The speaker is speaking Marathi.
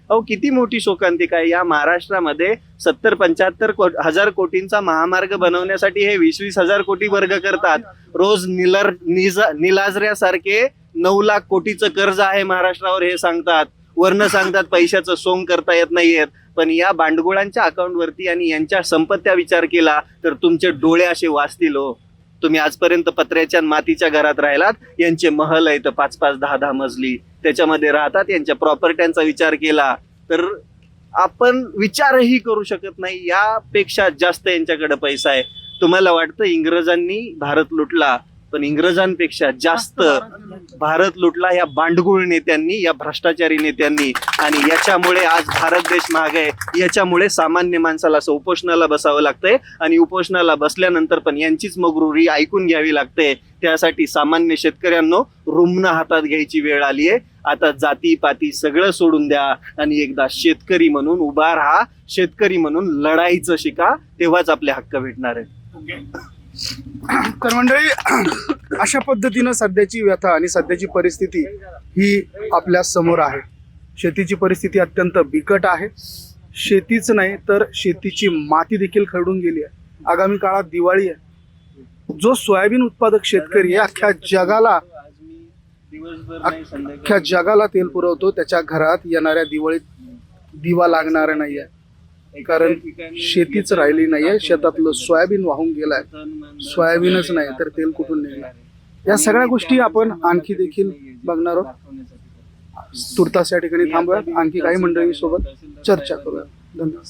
अहो किती मोठी शोकांतिका आहे. या महाराष्ट्रामध्ये 70-75 हजार कोटींचा महामार्ग बनवण्यासाठी हे 20-20 हजार कोटी वर्ग करतात. रोज निलाजऱ्यासारखे 9 लाख कोटीचं कर्ज आहे महाराष्ट्रावर हे सांगतात. वर्ण सांगतात पैशाचं सोंग करता येत नाहीयेत. पण या भांडगुळांच्या अकाउंटवरती आणि यांच्या संपत्त्या विचार केला तर तुमचे डोळे असे वाचतील हो. तुम्ही आजपर्यंत पत्र्याच्या मातीच्या घरात राहिलात. यांचे महल आहेत 5-5, 10-10 मजली, त्याच्यामध्ये राहतात. यांच्या प्रॉपर्ट्यांचा विचार केला तर आपण विचारही करू शकत नाही. यापेक्षा जास्त यांच्याकडे पैसा आहे. तुम्हाला वाटतं इंग्रजांनी भारत लुटला, पण इंग्रजांपेक्षा जास्त भारत लुटला या भांडगुळ नेत्यांनी, या भ्रष्टाचारी नेत्यांनी. आणि याच्यामुळे आज भारत देश महाग आहे. याच्यामुळे सामान्य माणसाला असं उपोषणाला बसावं लागतंय आणि उपोषणाला बसल्यानंतर पण यांचीच मगरुरी ऐकून घ्यावी लागते. त्यासाठी सामान्य शेतकऱ्यांनो रुमणं हातात घ्यायची वेळ आली आहे. आता जाती पाती सगळं सोडून द्या आणि एकदा शेतकरी म्हणून उभा राहा. शेतकरी म्हणून लढाईचं शिका, तेव्हाच आपले हक्क भेटणार आहेत. तर मंडळी, अशा पद्धतीनं सध्याची व्यथा आणि सध्याची परिस्थिती ही आपल्या समोर आहे. शेतीची परिस्थिती अत्यंत बिकट आहे. शेतीच नाही तर शेतीची माती देखील खरडून गेली आहे. आगामी काळात दिवाळी आहे. जो सोयाबीन उत्पादक शेतकरी आहे अख्ख्या जगाला तेल पुरवतो, त्याच्या घरात येणाऱ्या दिवाळीत दिवा लागणार नाही आहे. कारण शेतीच राहिली नाहीये. शेतातलं सोयाबीन वाहून गेलाय. सोयाबीनच नाही तर तेल कुठून निघणार. या सगळ्या गोष्टी आपण आणखी देखील बघणार आहोत. तुर्तास या ठिकाणी थांबूया. आणखी काही मंडळी सोबत चर्चा करूया. धन्यवाद.